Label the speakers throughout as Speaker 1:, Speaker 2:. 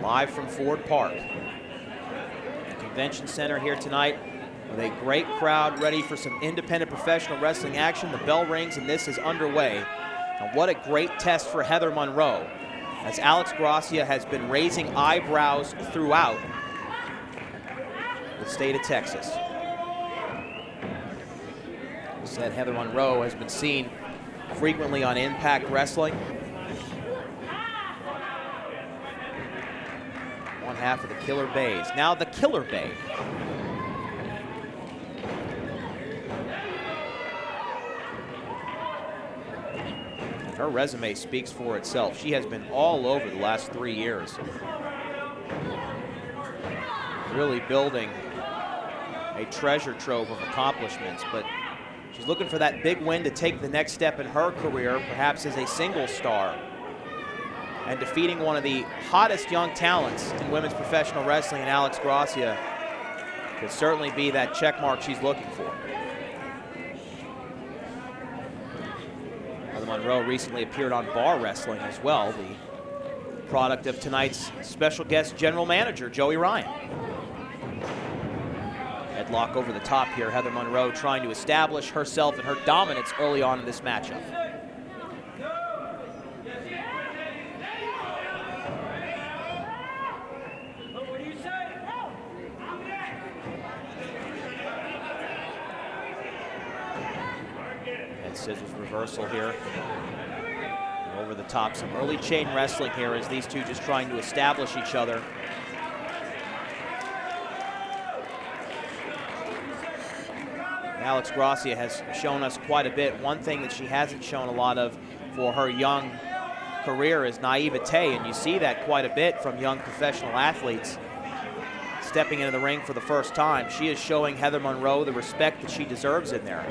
Speaker 1: live from Ford Park. The Convention Center here tonight with a great crowd ready for some independent professional wrestling action. The bell rings and this is underway. And what a great test for Heather Monroe, as Alex Gracia has been raising eyebrows throughout the state of Texas. As I said, Heather Monroe has been seen frequently on Impact Wrestling. One half of the Killer Bays. Now the Killer Bay. Her resume speaks for itself. She has been all over the last 3 years. Really building a treasure trove of accomplishments, but she's looking for that big win to take the next step in her career, perhaps as a single star. And defeating one of the hottest young talents in women's professional wrestling, in Alex Gracia, could certainly be that check mark she's looking for. Heather Monroe recently appeared on Bar Wrestling as well, the product of tonight's special guest general manager, Joey Ryan. Headlock over the top here. Heather Monroe trying to establish herself and her dominance early on in this matchup. Head scissors reversal here. And over the top, some early chain wrestling here as these two just trying to establish each other. Alex Gracia has shown us quite a bit. One thing that she hasn't shown a lot of for her young career is naivete, and you see that quite a bit from young professional athletes stepping into the ring for the first time. She is showing Heather Monroe the respect that she deserves in there.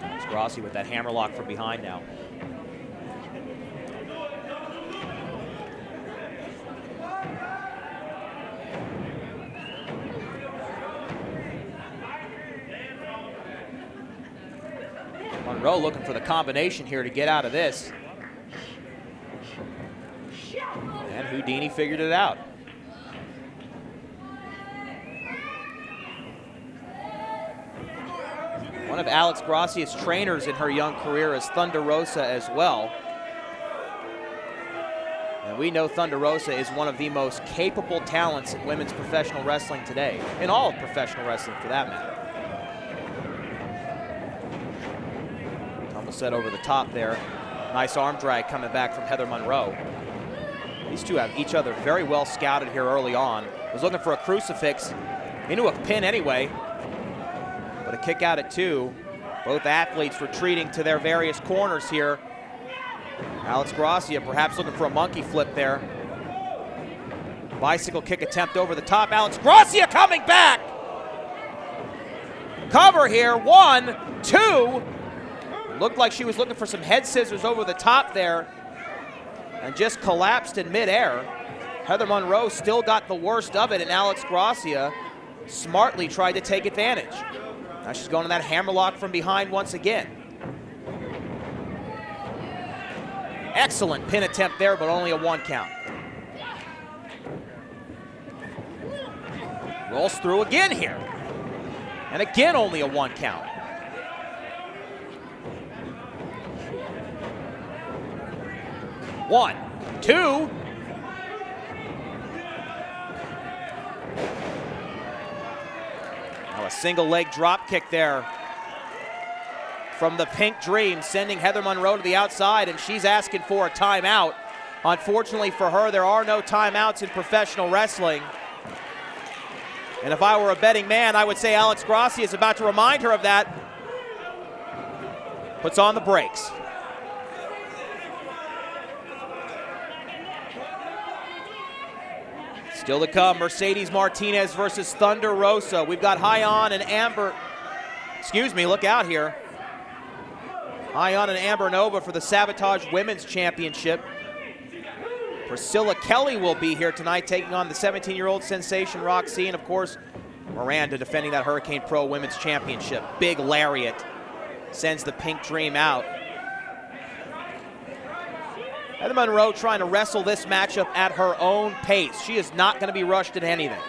Speaker 1: Alex Gracia with that hammerlock from behind now. Monroe looking for the combination here to get out of this. And Houdini figured it out. One of Alex Gracia's trainers in her young career is Thunder Rosa as well. And we know Thunder Rosa is one of the most capable talents in women's professional wrestling today, in all of professional wrestling for that matter. Set over the top there. Nice arm drag coming back from Heather Monroe. These two have each other very well scouted here early on. Was looking for a crucifix, into a pin anyway, but a kick out at two. Both athletes retreating to their various corners here. Alex Gracia perhaps looking for a monkey flip there. Bicycle kick attempt over the top. Alex Gracia coming back. Cover here, 1, 2. Looked like she was looking for some head scissors over the top there and just collapsed in midair. Heather Monroe still got the worst of it, and Alex Gracia smartly tried to take advantage. Now she's going to that hammerlock from behind once again. Excellent pin attempt there, but only a 1 count. Rolls through again here. And again, only a 1 count. One, two. Now a single leg drop kick there from the Pink Dream, sending Heather Monroe to the outside, and she's asking for a timeout. Unfortunately for her, there are no timeouts in professional wrestling. And if I were a betting man, I would say Alex Gracia is about to remind her of that. Puts on the brakes. Still to come, Mercedes Martinez versus Thunder Rosa. We've got Hyon and Amber, look out here. Hyon and Amber Nova for the Sabotage Women's Championship. Priscilla Kelly will be here tonight taking on the 17-year-old sensation Roxy, and of course, Miranda defending that Hurricane Pro Women's Championship. Big lariat sends the Pink Dream out. Heather Monroe trying to wrestle this matchup at her own pace. She is not going to be rushed into anything.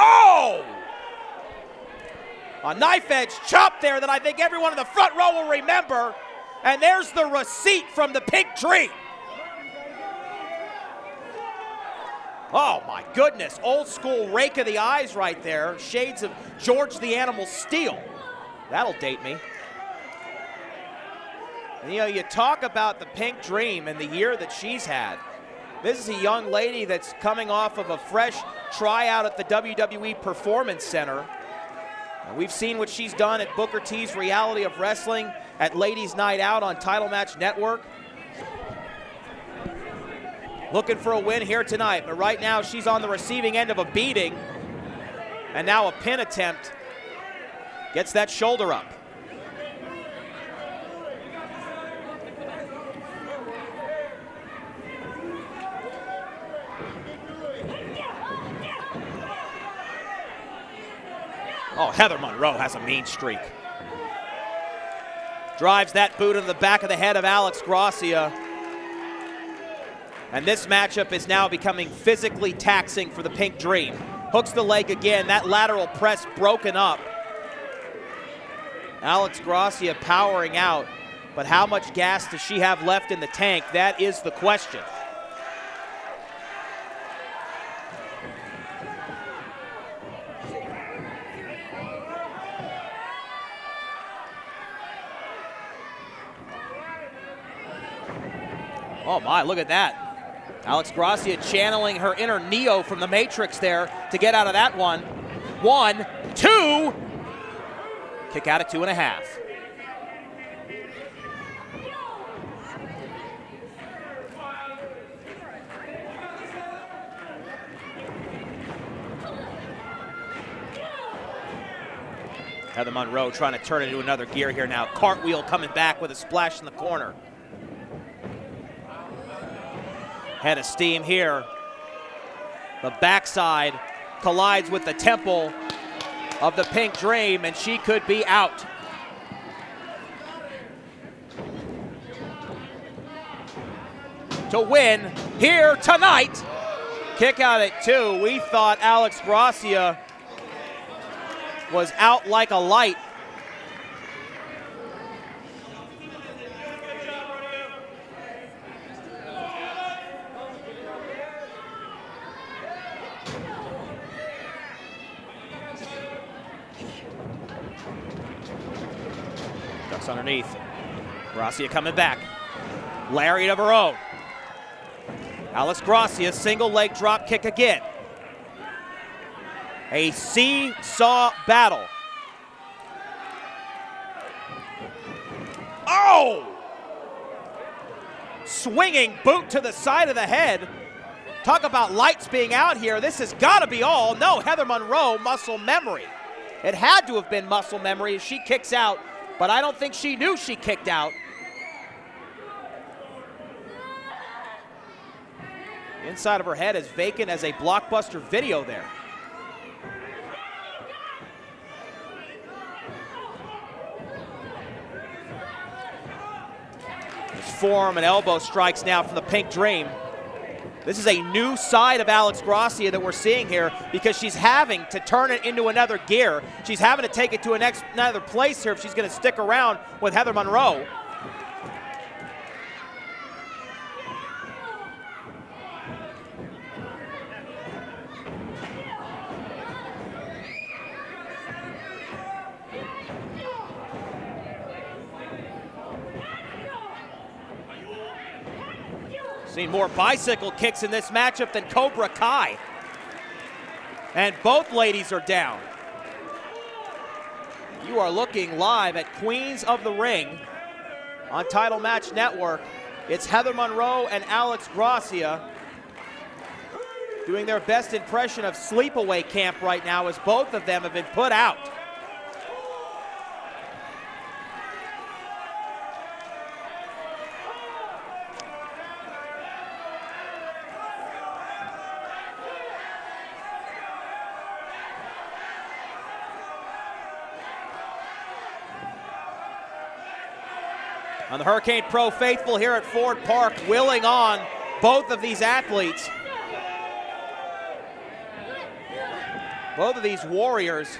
Speaker 1: Oh! A knife edge chop there that I think everyone in the front row will remember. And there's the receipt from the Pink Dream. Oh my goodness, old school rake of the eyes right there. Shades of George the Animal Steel. That'll date me. And, you know, you talk about the Pink Dream and the year that she's had. This is a young lady that's coming off of a fresh tryout at the WWE Performance Center. And we've seen what she's done at Booker T's Reality of Wrestling at Ladies Night Out on Title Match Network. Looking for a win here tonight, but right now she's on the receiving end of a beating. And now a pin attempt. Gets that shoulder up. Oh, Heather Monroe has a mean streak. Drives that boot into the back of the head of Alex Gracia. And this matchup is now becoming physically taxing for the Pink Dream. Hooks the leg again, that lateral press broken up. Alex Gracia powering out, but how much gas does she have left in the tank? That is the question. Oh my, look at that. Alex Gracia channeling her inner Neo from the Matrix there to get out of that one. 1, 2. Kick out at 2.5. Heather Monroe trying to turn it into another gear here now. Cartwheel coming back with a splash in the corner. Head of steam here. The backside collides with the temple of the Pink Dream, and she could be out. To win here tonight. Kick out at 2. We thought Alex Gracia was out like a light. Ducks underneath. Gracia coming back. Lariat of her own. Alex Gracia, single leg drop kick again. A seesaw battle. Oh! Swinging boot to the side of the head. Talk about lights being out here. This has got to be all. No, Heather Monroe, muscle memory. It had to have been muscle memory as she kicks out, but I don't think she knew she kicked out. The inside of her head is vacant as a Blockbuster Video there. There's forearm and elbow strikes now from the Pink Dream. This is a new side of Alex Gracia that we're seeing here because she's having to turn it into another gear. She's having to take it to another place here if she's going to stick around with Heather Monroe. Seen more bicycle kicks in this matchup than Cobra Kai. And both ladies are down. You are looking live at Queens of the Ring on Title Match Network. It's Heather Monroe and Alex Gracia. doing their best impression of sleepaway camp right now as both of them have been put out. On the Hurricane Pro faithful here at Ford Park, willing on both of these athletes. Both of these warriors.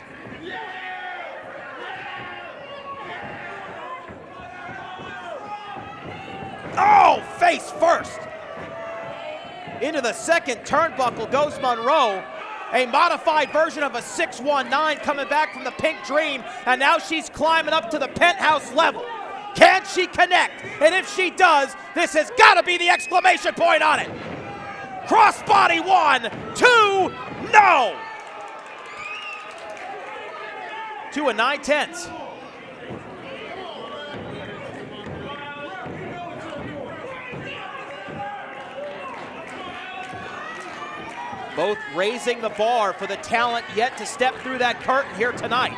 Speaker 1: Oh, face first. Into the second turnbuckle goes Monroe. A modified version of a 619 coming back from the Pink Dream, and now she's climbing up to the penthouse level. Can she connect? And if she does, this has got to be the exclamation point on it. Crossbody 1, 2, no! 2 9/10. Both raising the bar for the talent yet to step through that curtain here tonight.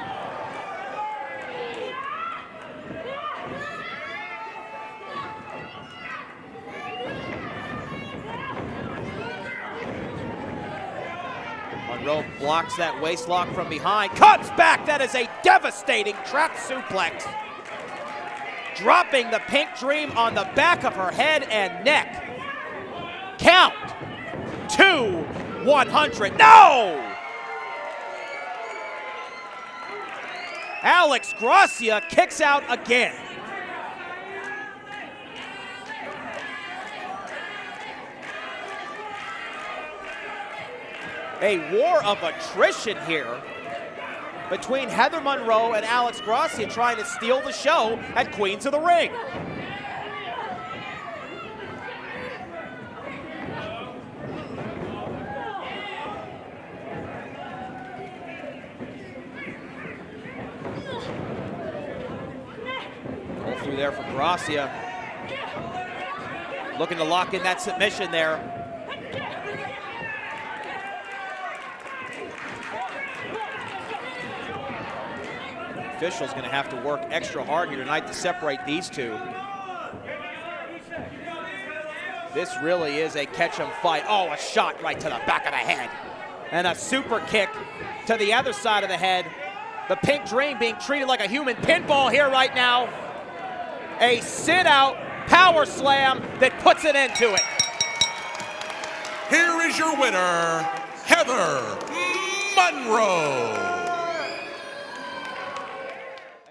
Speaker 1: Monroe blocks that waist lock from behind, cuts back. That is a devastating trap suplex. Dropping the Pink Dream on the back of her head and neck. Count. 2, 100. No! Alex Gracia kicks out again. A war of attrition here between Heather Monroe and Alex Gracia trying to steal the show at Queens of the Ring. Pull through there from Gracia. Looking to lock in that submission there. Official's going to have to work extra hard here tonight to separate these two. This really is a catch 'em fight. Oh, a shot right to the back of the head. And a super kick to the other side of the head. The Pink Dream being treated like a human pinball here right now. A sit-out power slam that puts an end to it.
Speaker 2: Here is your winner, Heather Monroe.